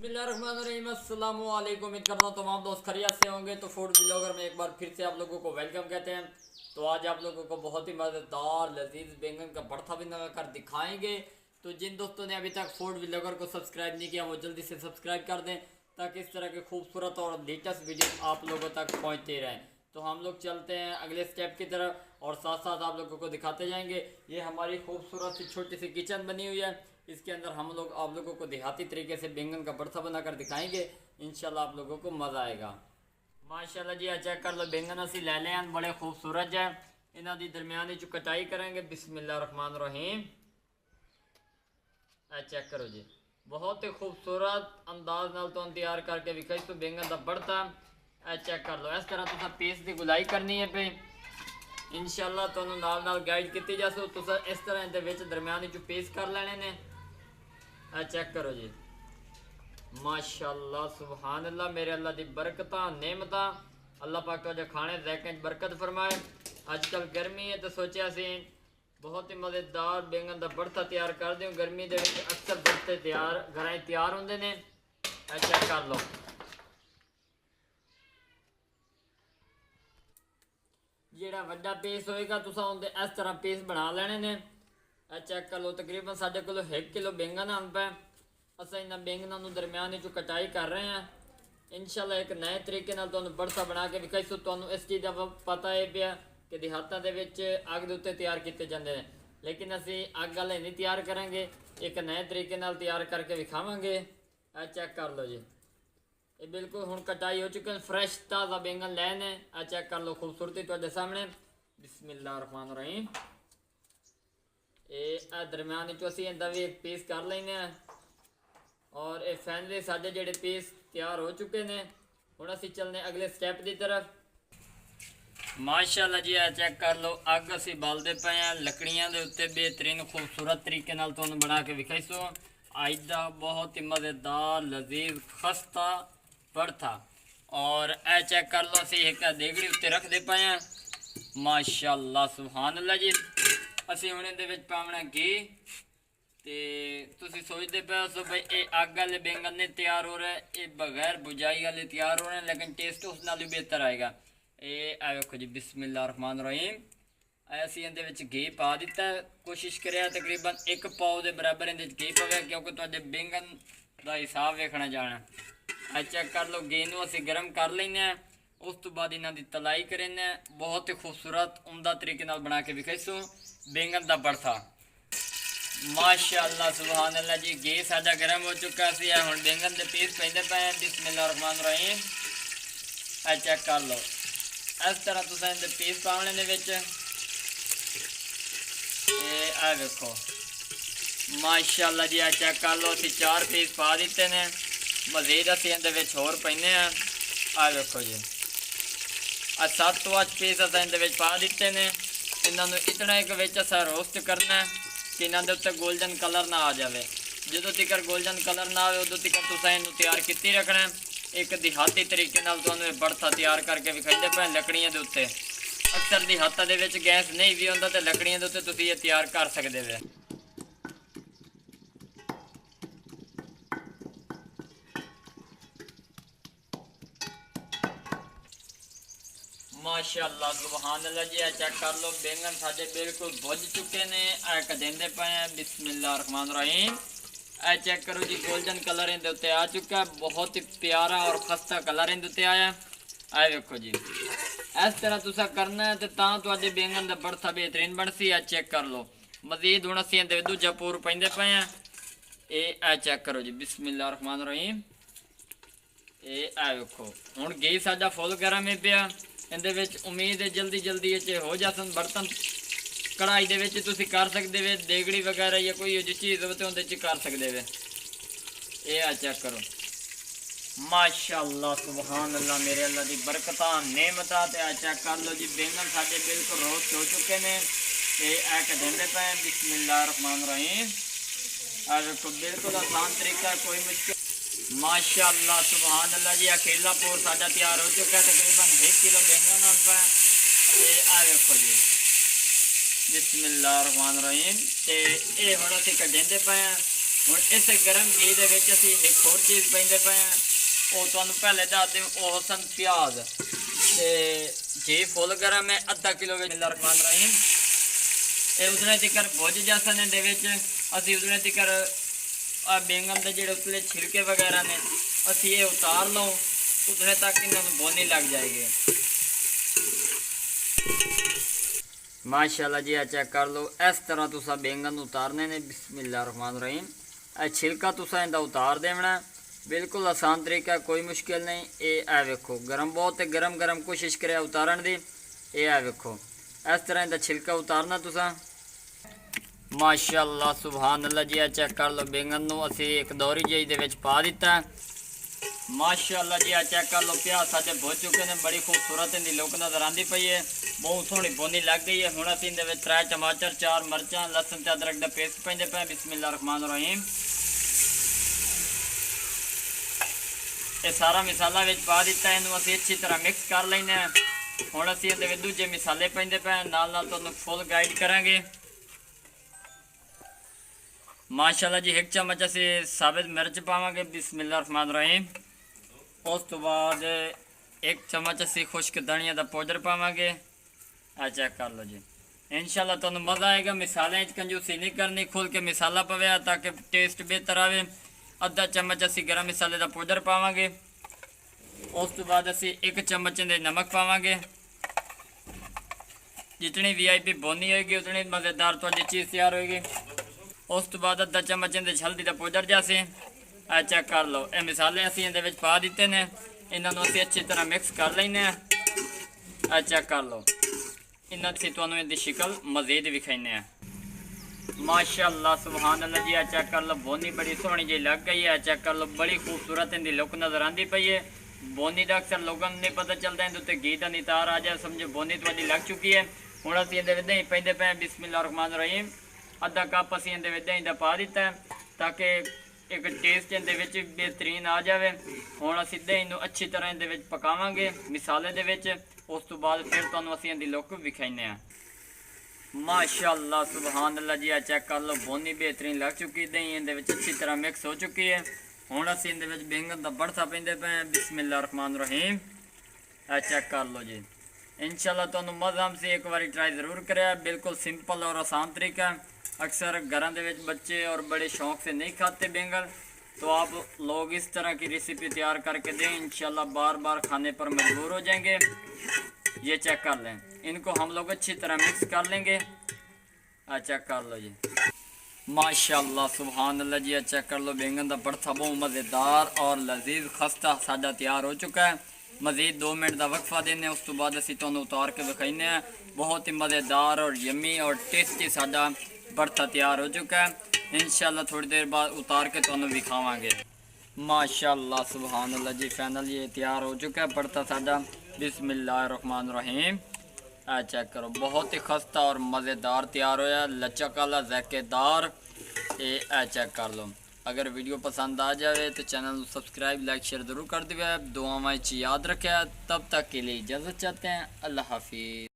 बिस्मिल्लाहिर्रहमानिर्रहीम। अस्सलाम वालेकुम। उम्मीद करता हूँ तमाम दोस्त खैरियत से होंगे। तो फूड ब्लॉगर में एक बार फिर से आप लोगों को वेलकम कहते हैं। तो आज आप लोगों को बहुत ही मज़ेदार लजीज बैंगन का भरता भी कर दिखाएंगे। तो जिन दोस्तों ने अभी तक फूड ब्लॉगर को सब्सक्राइब नहीं किया वो जल्दी से सब्सक्राइब कर दें ताकि इस तरह के खूबसूरत और लेटेस्ट वीडियो आप लोगों तक पहुँचते रहें। तो हम लोग चलते हैं अगले स्टेप की तरफ और साथ साथ आप लोगों को दिखाते जाएंगे। ये हमारी खूबसूरत सी छोटी सी किचन बनी हुई है। इसके अंदर हम लोग आप लोगों को देहाती तरीके से बैंगन का भरता बनाकर दिखाएंगे। इंशाल्लाह आप लोगों को मज़ा आएगा। माशाल्लाह जी, चेक कर लो बैंगन असी ले लें बड़े खूबसूरत है। इन्हों की दरमियानी चो कटाई करेंगे। बिस्मिल्लाहिर्रहमानिर्रहीम। चेक करो जी, बहुत ही खूबसूरत अंदाज नाल तो तैयार करके विखाई तो बैंगन का भरता। चेक कर लो इस तरह तुसा पीस की गुलाई करनी है पे इंशाल्लाह तुहानू नाल नाल गाइड की जासो। तुसा इस तरह दे विच दरमियानी चो पीस कर लेने ने। चेक करो जी, माशाल्लाह सुभान अल्लाह। मेरे अल्लाह की बरकत नेमत अल्लाह पाक तो खाने जैके बरकत फरमाए। अजकल गर्मी है तो सोचा सी बहुत ही मज़ेदार बैंगन का भरता तैयार कर दूँ। गर्मी के अक्सर भरते तैयार घर तैयार होंगे ने। चेक कर लो, जोड़ा वड्डा पीस होएगा तुसा उनके इस तरह पीस बना लेने ने। चेक कर लो, तकरीबन साढ़े को 1 किलो बैंगन आन पे अस इन्होंने बैंगनों दरमियान चो कटाई कर रहे हैं। इंशाल्लाह एक नए तरीके भरता बना के विखाई सो। तुहानू इस चीज़ का पता है पिया कि देहातों के अग के उत्ते तैयार किए जाते हैं, लेकिन असी अग वाले नहीं तैयार करेंगे, एक नए तरीके तैयार करके विखावे। चेक कर लो जी, ये बिल्कुल हुण कटाई हो चुकी है। फ्रैश ताज़ा बैंगन लैने। चेक कर लो खूबसूरती तुहाडे सामने। बिस्मिल्लाहिर्रहमानिर्रहीम। ये दरम्यान चो असी इहदा भी एक पीस कर लेने और ये फाइनली साढ़े जेडे पीस तैयार हो चुके हैं। हुण असी चलने अगले स्टैप की तरफ। माशाल्लाह जी, चेक कर लो अग असी बालते पे हैं लकड़ियां दे उत्ते बेहतरीन खूबसूरत तरीके नाल तुहानू बना के विखाई सो। अज दा बहुत ही मज़ेदार लजीज खस्ता भरता। और ए चेक कर लो असी एक देगड़ी उत्ते रखते पे हैं। माशाल्लाह सुभान अल्लाह जी। असी हुण इहदे विच पावना घी ते तुसी सोचते पे हो भाई ये अग वाले बैंगन नहीं तैयार हो रहे, ये बगैर बुझाई वाले तैयार हो रहे हैं, लेकिन टेस्ट उस नाल भी बेहतर आएगा। ये वेखो जी, बिस्मिल्लाहिर्रहमानिर्रहीम। असी इहदे विच घी पा दिता। कोशिश करें तकरीबन 1 पाव के बराबर इहदे विच घी पवे, क्योंकि तुहाडे बैंगन का हिसाब वेखना जाना। चेक कर लो, घी नूं असी गर्म कर लेने। उस तो बाद इन्हां दी तलाई करें। बहुत ही खूबसूरत उमदा तरीके नाल बना के विखाई सो बैंगन का भरता। माशाअल्लाह सुभान अल्लाह जी, घी साडा गर्म हो चुका सी। हुण बैंगन के पीस पेंदे पे हैं। बिस्मिल्लाहिर्रहमानिर्रहीम। चेक कर लो इस तरह तुसीं इहदे पीस पाने ने विच। ये देखो माशाअल्लाह जी, चेक कर लो असी 4 पीस पा दिते ने। मजीद असी इहदे विच होर पैने आ देखो जी, 7 तो 8 पीस असां इहदे विच पा दिते ने। इन्होंने इतना एक विच असां रोस्ट करना है कि इन्हों के उत्ते गोल्डन कलर ना आ जाए। जो तिकर गोल्डन कलर ना आए उदों तिकर तुसीं इहनूं तैयार कीती रखना है। एक देहाती तरीके नाल तुहानूं ये भरता तैयार करके विखाइंदे पे लकड़ियां दे उत्ते। अक्सर देहातां दे विच गैस नहीं भी हुंदा ते लकड़ियां दे उत्ते तुसीं ये तैयार कर सकदे वे। माशाअल्लाह सुभान अल्लाह जी, चेक कर लो बैंगन साडे बिल्कुल भुज चुके ने। कदेंदे पे हैं। बिस्मिल्लाहिर्रहमानिर्रहीम। चेक करो जी, गोल्डन कलर इहदे उत्ते आ चुका है। बहुत ही प्यारा और खस्ता कलर इहदे उत्ते आया। देखो जी, इस तरह तुसा करना है तो तुहाडे बैंगन का भरता बेहतरीन बनसी। चेक कर लो मजीद हुण असीं इहदे दूजा पूर पैंदे पे हैं। ये चेक करो जी, बिस्मिल्लाहिर्रहमानिर्रहीम। ये वेखो हुण घी साडा फुल गर्म है पिया। इहदे विच उम्मीद है जल्दी जल्दी ये हो जासन बर्तन। कढ़ाई दे विच तुसीं कर सकदे वे, देगड़ी वगैरह या कोई जो चीज़ हो तो उहदे च कर सकदे वे। ये चेक करो माशाअल्लाह सुभान अल्लाह। मेरे अल्लाह की बरकत नेमत। चेक कर लो जी, बैंगन साडे बिल्कुल रोस्ट हो चुके हैं। ये कदेंदे पे हैं। बिस्मिल्लाहिर्रहमानिर्रहीम। देखो बिल्कुल आसान तरीका, कोई मुश्किल। माशाअल्लाह सुभान अल्लाह जी, अकेला पूर साडा तैयार हो चुका है। तकरीबन 1 किलो बैंगन आन पे। देखो जी, बिस्मिल्लाहिर्रहमानिर्रहीम। ये हुण असीं कढेंदे पे हैं। ਹੁਣ ਇਸ ਗਰਮ ਘੀ ਦੇ ਵਿੱਚ ਅਸੀਂ ਇੱਕ ਹੋਰ ਚੀਜ਼ ਪਾਉਂਦੇ ਪਏ ਹਾਂ, ਉਹ ਤੁਹਾਨੂੰ ਪਹਿਲੇ ਦੱਸ ਦਿਓ, ਉਹ ਸਨ ਪਿਆਜ਼। ਤੇ ਘੀ ਫੁੱਲ ਗਰਮ ਹੈ, ਅੱਧਾ ਕਿਲੋ ਵਿੱਚ ਬਿਸਮਿल्लाह रहमान रहीम। ਇਹ ਉਤਨੇ ਤਿਕਰ ਭੁੱਜ ਜਾਸਨ ਦੇ ਵਿੱਚ ਅਸੀਂ ਉਤਨੇ ਤਿਕਰ ਆ ਬੈਂਗਣ ਦੇ ਜਿਹੜੇ ਉਤਲੇ ਛਿਲਕੇ ਵਗੈਰਾ ਨੇ ਅਸੀਂ ਇਹ ਉਤਾਰ ਲਓ, उतने तक इन्होंने बोनी लग जाएगी। माशाल्लाह जी, चेक कर लो, इस तरह तुसा बैंगन उतारने ने। बिस्मिल्लाह रहमान रहीम। छिलका तुसा इनका उतार देना, बिल्कुल आसान तरीका, कोई मुश्किल नहीं। ये है वेखो गर्म बहुत है, गर्म गर्म कोशिश करे उतारन दी। ये है वेखो इस तरह इनका छिलका उतारना तुसा। माशाल्लाह सुभान अल्लाह जी, चेक कर लो बैंगन नूं असीं एक दौरी जी दे विच पा दिता। माशाअल्लाह जी, चेक कर लो प्याज साडे भुज चुके हैं, बड़ी खूबसूरत इनकी लुक नज़र आती पई है, बहुत सोहनी बोनी लग गई है। हुण असीं इहदे विच 3 टमाटर, 4 मिर्चां, लसन ते अदरक दा पेस्ट पाइंदे पे। बिस्मिल्लाह रहमान रहीम। ये सारा मसाला विच पा दिता, इहनूं असीं अच्छी तरह मिक्स कर लैणे। हुण असीं इहदे विच दूजे मसाले पाइंदे पे, नाल नाल तुहानूं फुल गाइड करांगे। माशाअल्लाह जी, 1 चम्मच असीं साबित मिर्च पावांगे। बिस्मिल्लाह रहमान रहीम। उस तो बाद 1 चम्मच असी खुश्क धनिया का पाउडर पावांगे। आ चेक कर लो जी, इंशाल्लाह तुहानूं मज़ा आएगा। मिसाले कंजूसी नहीं करनी, खुल के मिसाला पवे ताकि टेस्ट बेहतर आवे। आधा चम्मच असी गरम मसाले का पाउडर पावांगे। उस तो बाद असी 1 चम्मच दे नमक पावांगे। जितनी VIP बोनी होगी उतनी मज़ेदार तुहाडी चीज़ तैयार होगी। उस तो बाद आधा चम्मच दे हल्दी का पाउडर जैसे। आ चेक कर लो, ये मसाले असीं इहदे विच पा दिते ने, इन्होंने असीं अच्छी तरह मिक्स कर लैने। आ चेक कर लो, इन्हां असीं तुहानूं इहदी शक्ल मज़ीद विखाइने। माशाअल्लाह सुभान अल्लाह जी, आ चेक कर लो, बोनी बड़ी सोहनी जी लग गई है। चेक कर लो, बड़ी खूबसूरत इनकी लुक नज़र आती पई है। बोनी का अक्सर लोगों को नहीं पता चलता, इहदे उत्ते घी का नितार आ जाए समझो बोनी तुहाडी लग चुकी है। हुण असीं इहदे विच दही पाइंदे पे। बिस्मिल्लाह रहमान रहीम। आधा कप असीं इहदे विच दही दा पा दिता ताकि एक टेस्ट इहदे विच बेहतरीन आ जाए। हुण असीं दही नूं अच्छी तरह इहदे विच पकावांगे मिसाले दे विच। उस तो बाद फिर तुहानूं असीं इहदी लुक विखाइने आ। माशाअल्लाह सुभान अल्लाह जी, चेक कर लो, बोनी बेहतरीन लग चुकी, दही इहदे विच अच्छी तरह मिक्स हो चुकी है। हुण असीं इहदे विच बैंगन दा भरता पाइंदे पे। बिस्मिल्लाह रहमान रहीम। चेक कर लो जी, इंशाल्लाह तुहानूं मज़ा से एक बार ट्राई ज़रूर करें। बिल्कुल सिंपल और आसान तरीका। अक्सर घरों के बच्चे और बड़े शौक से नहीं खाते बैंगन, तो आप लोग इस तरह की रेसिपी तैयार करके दें, इंशाल्लाह बार बार खाने पर मजबूर हो जाएंगे। ये चेक कर लें, इनको हम लोग अच्छी तरह मिक्स कर लेंगे। चेक कर लो जी, माशाअल्लाह सुभान अल्लाह जी, चेक कर लो, बैंगन का भरता बहुत मज़ेदार और लजीज खस्ता साडा तैयार हो चुका है। मज़ीद 2 मिनट का वक्फा देने, उस तो बाद असीं तुहानूं उतार के विखाइने। बहुत ही मज़ेदार और यम्मी और टेस्टी साडा भरता तैयार हो चुका है। इंशाल्लाह थोड़ी देर बाद उतार के तुहानूं विखावांगे। माशाअल्लाह सुभान अल्लाह जी, फाइनल ये तैयार हो चुका है भरता साडा। बिस्मिल्लाह रहमान रहीम। चेक करो, बहुत ही खस्ता और मज़ेदार तैयार होया, लचक वाला ज़ायकेदार। ये चेक कर लो। अगर वीडियो पसंद आ जाए तो चैनल को सब्सक्राइब, लाइक, शेयर ज़रूर कर दिया। दुआवां याद रखें। तब तक के लिए इजाज़त चाहते हैं। अल्लाह हाफिज़।